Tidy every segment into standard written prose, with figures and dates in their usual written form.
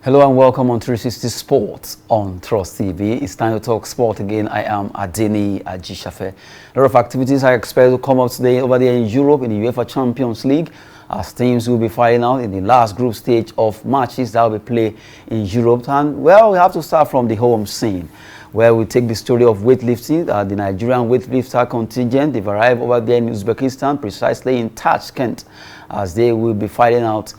Hello and welcome on 360 Sports on Trust TV. It's time to talk sport again. I am Adeni Ajishafe. A lot of activities are expected to come up today over there in Europe in the UEFA Champions League, as teams will be fighting out in the last group stage of matches that will be played in Europe. And well, we have to start from the home scene, where we take the story of weightlifting. The Nigerian weightlifter contingent, they've arrived over there in Uzbekistan, precisely in Tashkent, as they will be fighting out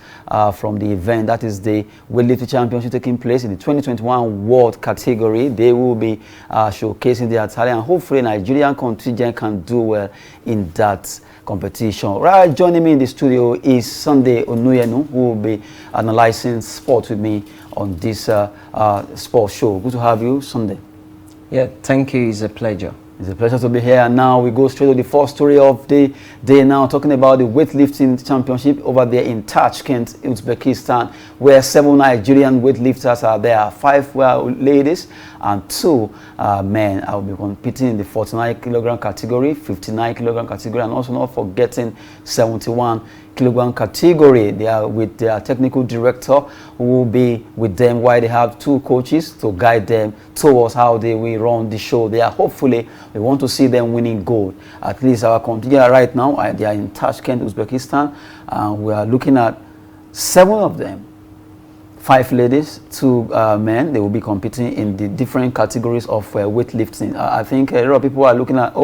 from the event. That is the weightlifting championship taking place in the 2021 world category. They will be showcasing their talent, and hopefully Nigerian contingent can do well in that competition. Right, joining me in the studio is Sunday Onuyenu, who will be analyzing sport with me on this sports show. Good to have you, Sunday. Yeah, thank you. It's a pleasure. It's a pleasure to be here. And now we go straight to the first story of the day now, talking about the weightlifting championship over there in Tashkent, Uzbekistan, where 7 Nigerian weightlifters are there. 5 were ladies and 2 men. I will be competing in the 49 kilogram category, 59 kilogram category, and also not forgetting 71 kilogram category. They are with their technical director, who will be with them while they have 2 coaches to guide them towards how they will run the show. They are hopefully, we want to see them winning gold. At least our contingent right now, they are in Tashkent, Uzbekistan, and we are looking at 7 of them. 5 ladies, 2 men. They will be competing in the different categories of weightlifting. I think a lot of people are looking at,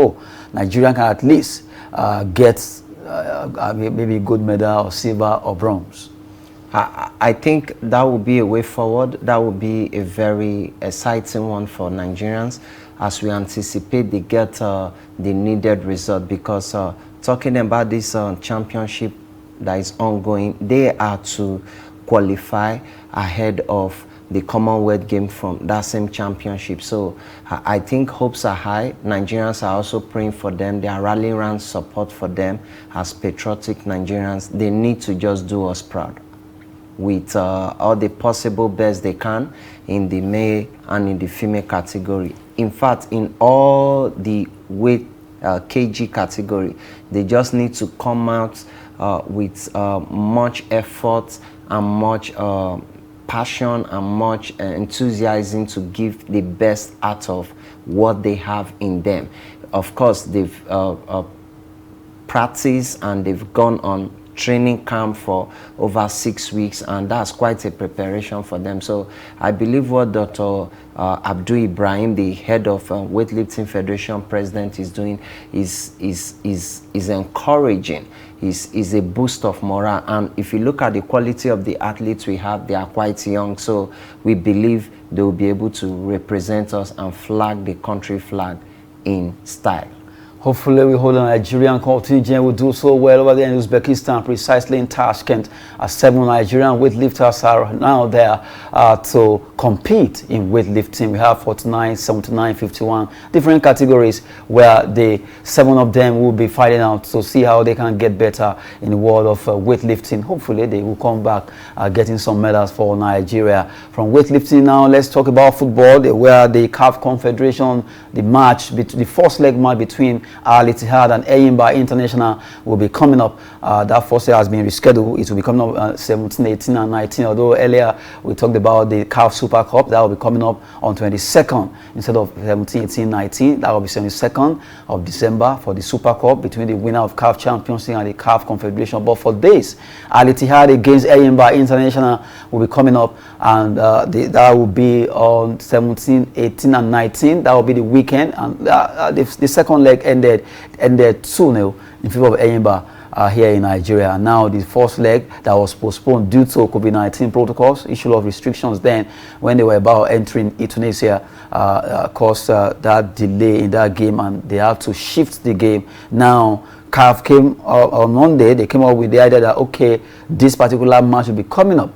Nigeria can at least get maybe gold medal or silver or bronze. I think that would be a way forward. That would be a very exciting one for Nigerians, as we anticipate they get the needed result, because talking about this championship that is ongoing, they are to qualify ahead of the Commonwealth game from that same championship. So I think hopes are high. Nigerians are also praying for them. They are rallying around support for them as patriotic Nigerians. They need to just do us proud with all the possible best they can in the male and in the female category. In fact, in all the weight kg category, they just need to come out with much effort and much passion and much enthusiasm to give the best out of what they have in them. Of course, they've practiced and they've gone on training camp for over 6 weeks, and that's quite a preparation for them. So I believe what Dr. Abdul Ibrahim, the head of Weightlifting Federation president, is doing is encouraging. Is a boost of morale. And if you look at the quality of the athletes we have, they are quite young, so we believe they will be able to represent us and flag the country flag in style. Hopefully, we hold a Nigerian contingent will do so well over there in Uzbekistan, precisely in Tashkent, as 7 Nigerian weightlifters are now there to compete in weightlifting. We have 49, 79, 51 different categories, where the 7 of them will be fighting out to see how they can get better in the world of weightlifting. Hopefully, they will come back getting some medals for Nigeria. From weightlifting now, let's talk about football, where the CAF Confederation, the first leg match between Al-Ittihad and Eyimba International will be coming up. That first leg has been rescheduled. It will be coming up 17, 18 and 19, although earlier we talked about the CAF Super Cup. That will be coming up on 22nd instead of 17, 18, 19. That will be 22nd of December for the Super Cup between the winner of CAF Champions League and the CAF Confederation. But for this, Al-Ittihad against Eyimba International will be coming up, and that will be on 17, 18 and 19. That will be the weekend, and the second leg ended 2-0 in favor of Eyimba here in Nigeria. And now the first leg that was postponed due to COVID-19 protocols, issue of restrictions then when they were about entering Tunisia, caused that delay in that game, and they had to shift the game. Now CAF came on Monday, they came up with the idea that, okay, this particular match will be coming up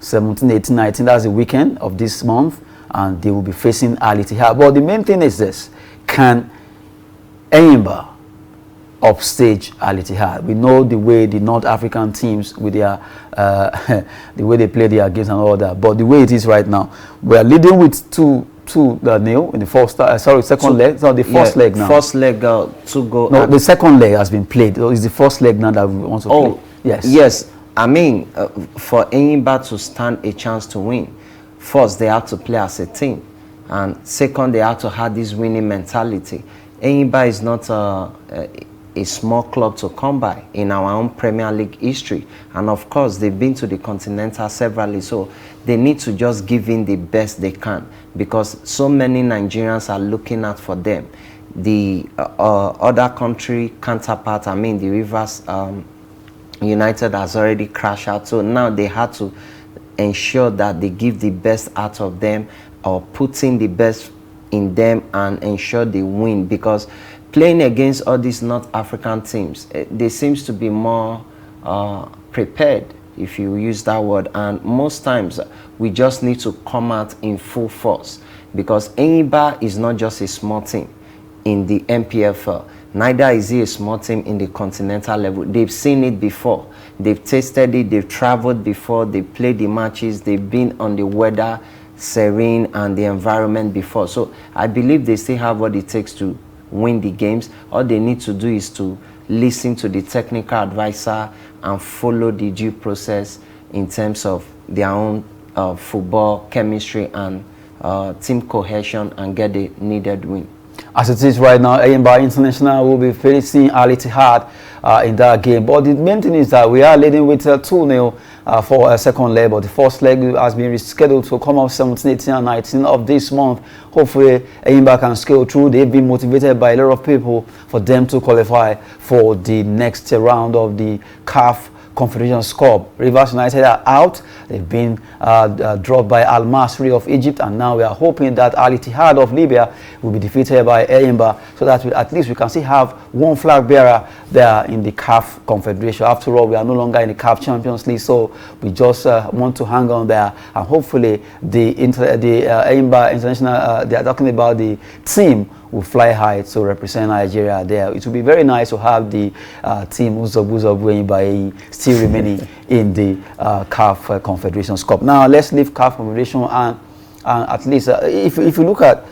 17, 18, 19, that's the weekend of this month, and they will be facing Al-Ittihad. But the main thing is this: can Eyimba upstage Al-Ittihad? We know the way the North African teams with their the way they play their games and all that, but the way it is right now, we are leading with 2-0 in the second leg. So the first leg now. First leg 2 goal. No, the second leg has been played. So it's the first leg now that we want to play. Yes. I mean, for Enyimba to stand a chance to win, first they have to play as a team, and second they have to have this winning mentality. Enyimba is not a small club to come by in our own Premier League history, and of course they've been to the Continental severally, so they need to just give in the best they can, because so many Nigerians are looking out for them. The other country counterpart, I mean the Rivers United, has already crashed out, so now they had to ensure that they give the best out of them, or put in the best in them, and ensure they win, because playing against all these North African teams, they seems to be more prepared, if you use that word, and most times we just need to come out in full force, because Enyimba is not just a small team in the MPFL, neither is he a small team in the continental level. They've seen it before, they've tasted it, they've traveled before, they've played the matches, they've been on the weather, serene, and the environment before. So I believe they still have what it takes to win the games. All they need to do is to listen to the technical advisor and follow the due process in terms of their own football chemistry and team cohesion, and get the needed win. As it is right now, Enyimba International will be facing Al Ittihad in that game. But the main thing is that we are leading with 2-0 for a second leg. But the first leg has been rescheduled to come up 17, 18, and 19 of this month. Hopefully, Enyimba can scale through. They've been motivated by a lot of people for them to qualify for the next round of the CAF Confederation Cup. Rivers United are out. They've been dropped by Al Masry of Egypt, and now we are hoping that Al Ittihad of Libya will be defeated by Enyimba, so that at least we can still have one flag bearer there in the CAF Confederation. After all, we are no longer in the CAF Champions League, so we just want to hang on there, and hopefully the Enyimba International, they are talking about the team will fly high to represent Nigeria there. It will be very nice to have the team Enyimba still remaining in the CAF Confederation Cup. Now let's leave CAF Confederation, and at least if you look at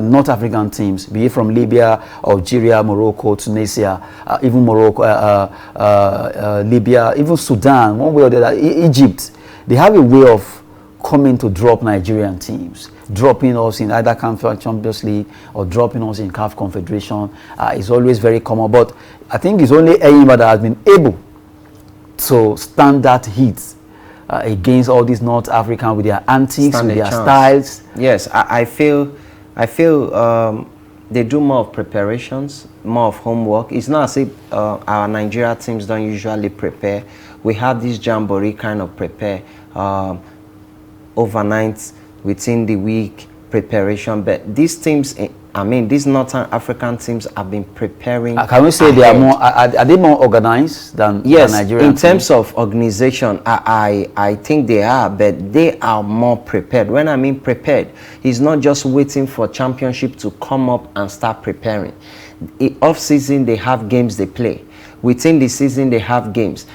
North African teams, be it from Libya, Algeria, Morocco, Tunisia, even Morocco, Libya, even Sudan, one way or the other, Egypt, they have a way of coming to drop Nigerian teams, dropping us in either CAF Champions League or dropping us in CAF Confederation. Is always very common, but I think it's only Enyimba that has been able to stand that heat against all these North African with their antics, with their styles. Yes, I feel they do more of preparations, more of homework. It's not as if our Nigeria teams don't usually prepare. We have this jamboree kind of prepare overnight, within the week preparation, but these teams, I mean these Northern African teams have been preparing. Can we say ahead. They are more, are they more organized than Nigerian in terms of organization? I think they are, but they are more prepared. When I mean prepared, it's not just waiting for championship to come up and start preparing. Off season they have games they play, within the season they have games,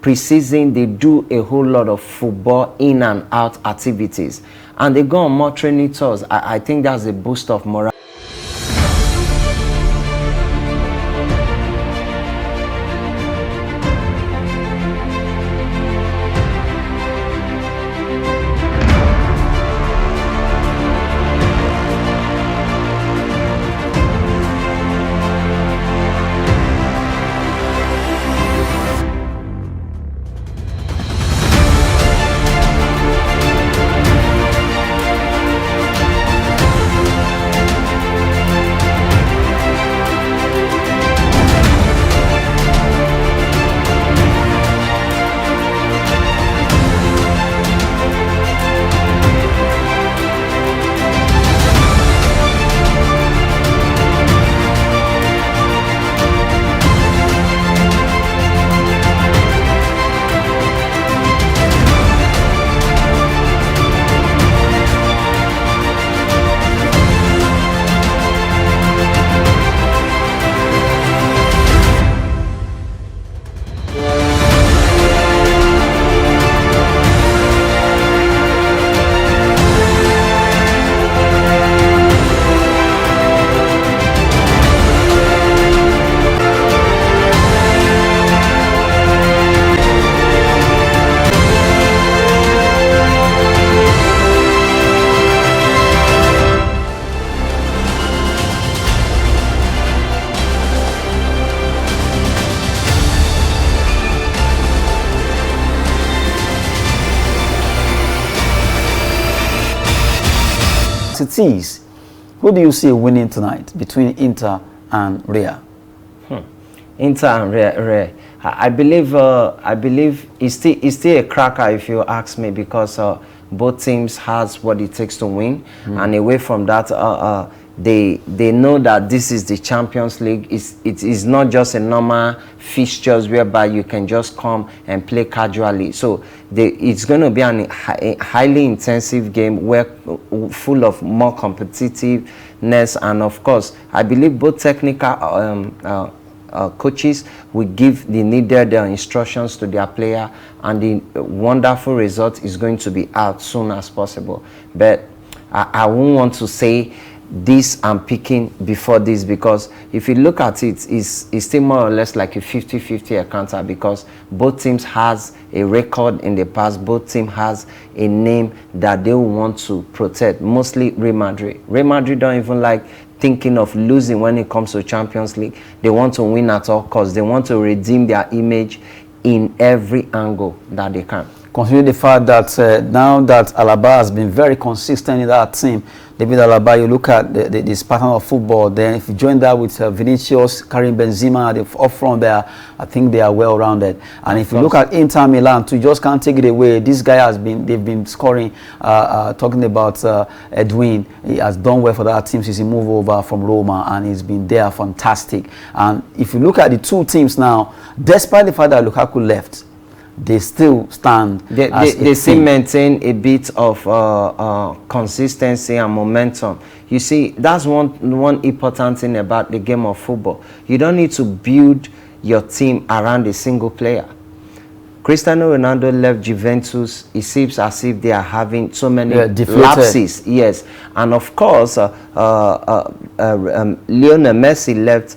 pre-season they do a whole lot of football in and out activities, and they go on more training tours. I think that's a boost of morale. as it is, who do you see winning tonight between Inter and Real? Inter and Real. I believe it's still a cracker if you ask me, because both teams has what it takes to win, and away from that, they know that this is the Champions League. It is not just a normal fixtures whereby you can just come and play casually. So it's going to be a highly intensive game, where full of more competitiveness, and of course, I believe both technical coaches will give the needed instructions to their player, and the wonderful result is going to be out soon as possible. But I won't want to say this I'm picking before this, because if you look at it, it's still more or less like a 50-50 encounter, because both teams has a record in the past. Both team has a name that they want to protect, mostly Real Madrid. Real Madrid don't even like thinking of losing when it comes to Champions League. They want to win at all costs. They want to redeem their image in every angle that they can. Considering the fact that now that Alaba has been very consistent in that team, David Alaba, you look at this pattern of football, then if you join that with Vinicius, Karim Benzema up front there, I think they are well rounded. And if you look at Inter Milan too, you just can't take it away. This guy they've been scoring, talking about Edwin, he has done well for that team since he moved over from Roma, and he's been there fantastic. And if you look at the two teams now, despite the fact that Lukaku left, they still stand. They still maintain a bit of consistency and momentum. You see, that's one important thing about the game of football. You don't need to build your team around a single player. Cristiano Ronaldo left Juventus. It seems as if they are having so many lapses. Yes, and of course, Lionel Messi left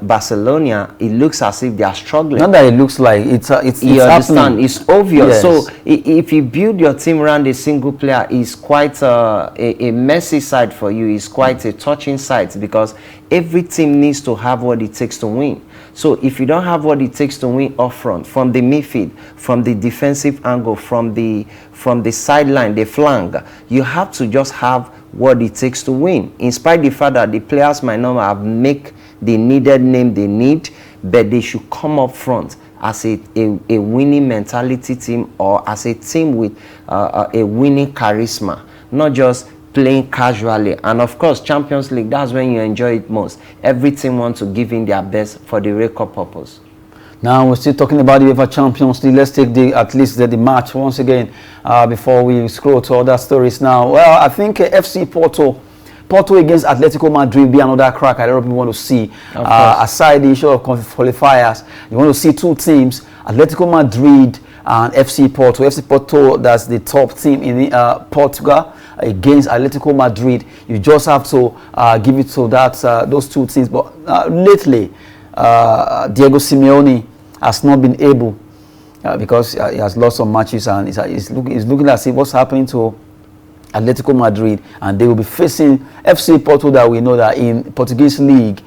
Barcelona. It looks as if they are struggling. Not that it looks like it's you understand? happening. It's obvious. Yes. So if you build your team around a single player, it's quite a messy side for you. It's quite a touching side, because every team needs to have what it takes to win. So if you don't have what it takes to win up front, from the midfield, from the defensive angle, from the sideline, the flank, you have to just have what it takes to win. In spite of the fact that the players might not have make the needed name they need, but they should come up front as a winning mentality team, or as a team with a winning charisma, not just playing casually. And of course, Champions League, that's when you enjoy it most. Every team wants to give in their best for the record purpose. Now we're still talking about the UEFA Champions League. Let's take at least the match once again before we scroll to other stories now. Well, I think FC Porto against Atletico Madrid will be another crack I don't want to see. Aside the issue of qualifiers, you want to see two teams, Atletico Madrid and FC Porto. FC Porto, that's the top team in Portugal, against Atletico Madrid. You just have to give it to those two teams. But lately, Diego Simeone has not been able, because he has lost some matches, and he's looking at see what's happening to Atletico Madrid, and they will be facing FC Porto, that we know that in Portuguese league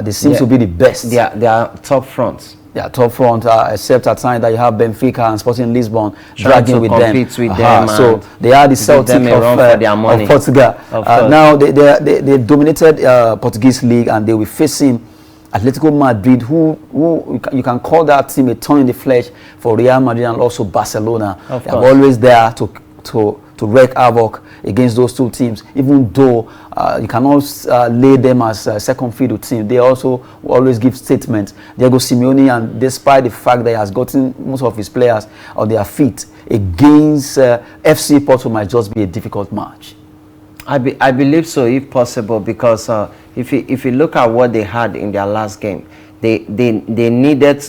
they seem to be the best. They are top fronts. Yeah, top front, except at times that you have Benfica and Sporting Lisbon dragging with them. So they are the Celtic of Portugal. Now they've dominated Portuguese league, and they will be facing Atletico Madrid, who you can call that team a thorn in the flesh for Real Madrid and also Barcelona. They are always there to wreak havoc against those two teams, even though you cannot lay them as a second fiddle team. They also always give statements. Diego Simeone, and despite the fact that he has gotten most of his players on their feet, against FC Porto might just be a difficult match. I believe so, if possible, because if you look at what they had in their last game, they needed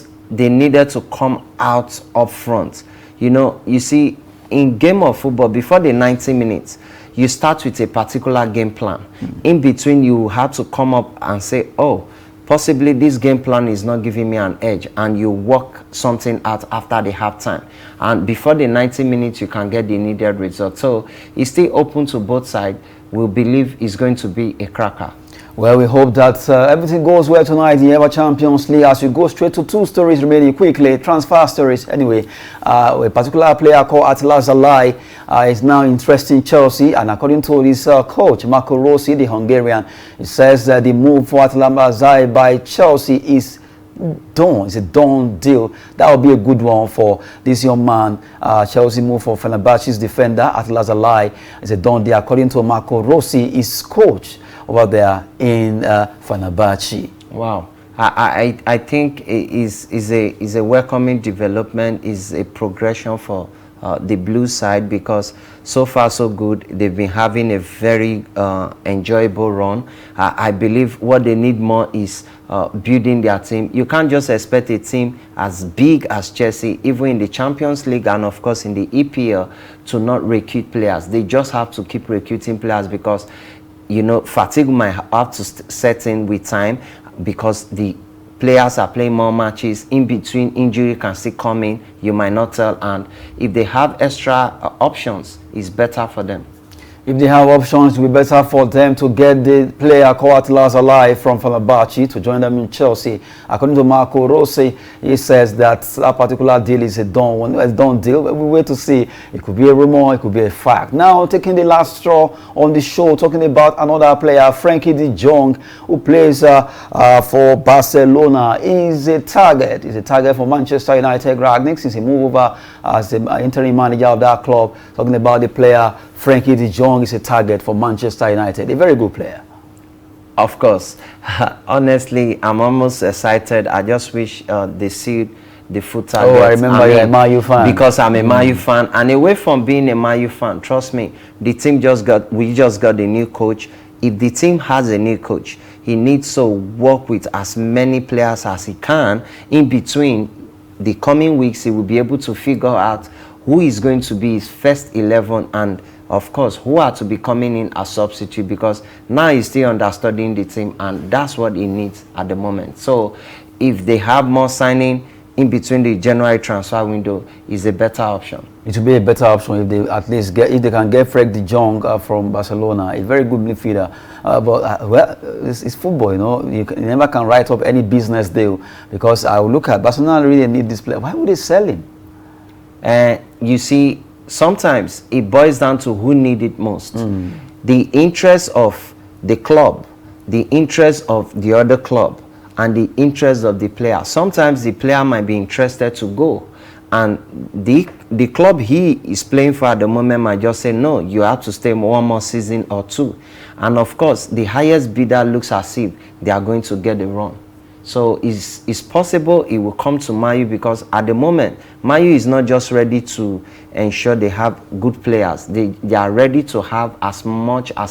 to come out up front. You know, you see, in game of football, before the 90 minutes, you start with a particular game plan. In between, you have to come up and say, oh, possibly this game plan is not giving me an edge, and you work something out after the halftime. And before the 90 minutes, you can get the needed result. So it's still open to both sides. We believe it's going to be a cracker. Well, we hope that everything goes well tonight in the Ever Champions League as we go straight to two stories remaining quickly. Transfer stories. Anyway, a particular player called Atletico is now interested in Chelsea, and according to his coach, Marco Rossi, the Hungarian, he says that the move for Atletico by Chelsea is done. It's a done deal. That will be a good one for this young man. Chelsea move for Fenerbahce's defender, Atletico. It's a done deal according to Marco Rossi, his coach over there in Fenerbahce. Wow. I think it is a welcoming development, is a progression for the blue side, because so far so good. They've been having a very enjoyable run. I believe what they need more is building their team. You can't just expect a team as big as Chelsea, even in the Champions League and of course in the EPL, to not recruit players. They just have to keep recruiting players, because you know, fatigue might have to set in with time, because the players are playing more matches. In between, injury can still come in. You might not tell, and if they have extra options, it's better for them. If they have options, it will be better for them to get the player called Atletico from Fenerbahce to join them in Chelsea. According to Marco Rossi, he says that that particular deal is a done deal. We wait to see. It could be a rumor, it could be a fact. Now, taking the last straw on the show, talking about another player, Frankie Jong, who plays for Barcelona. He's a target. He's a target for Manchester United Ragnick since he moved over as the interim manager of that club. Talking about the player, Frankie de Jong is a target for Manchester United. A very good player. Of course. Honestly, I'm almost excited. I just wish they see the full target. Oh, I remember you're a Man U fan. Because I'm a Man U fan. And away from being a Man U fan, trust me, we just got a new coach. If the team has a new coach, he needs to work with as many players as he can. In between the coming weeks, he will be able to figure out who is going to be his first 11, and of course, who are to be coming in as substitute, because now he's still understudying the team, and that's what he needs at the moment. So if they have more signing in between the January transfer window, is a better option. It will be a better option if they at least if they can get Frank de Jong from Barcelona, a very good midfielder. Well, it's football, you know. You never can write up any business deal, because I will look at Barcelona really need this player. Why would they sell him? You see, sometimes it boils down to who need it most. The interest of the club, the interest of the other club, and the interest of the player. Sometimes the player might be interested to go, and the club he is playing for at the moment might just say, no, you have to stay one more season or two. And of course, the highest bidder looks as if they are going to get the run. So it's possible it will come to Man U, because at the moment, Man U is not just ready to ensure they have good players. They are ready to have as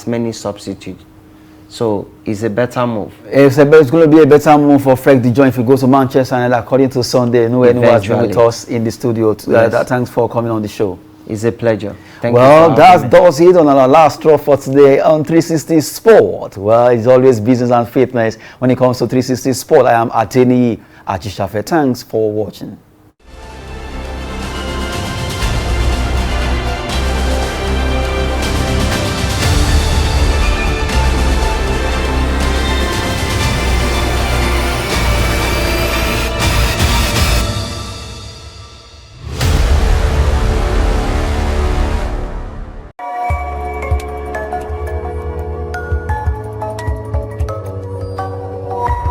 many substitutes. So it's a better move. It's going to be a better move for Frank de Jong if he goes to Manchester, and according to Sunday, no one has been with us in the studio. Yes. Thanks for coming on the show. It's a pleasure. Thank well, you. That does it on our last straw for today on 360 Sport. Well, it's always business and fitness when it comes to 360 Sport. I am Ateni Achishafe. Thanks for watching.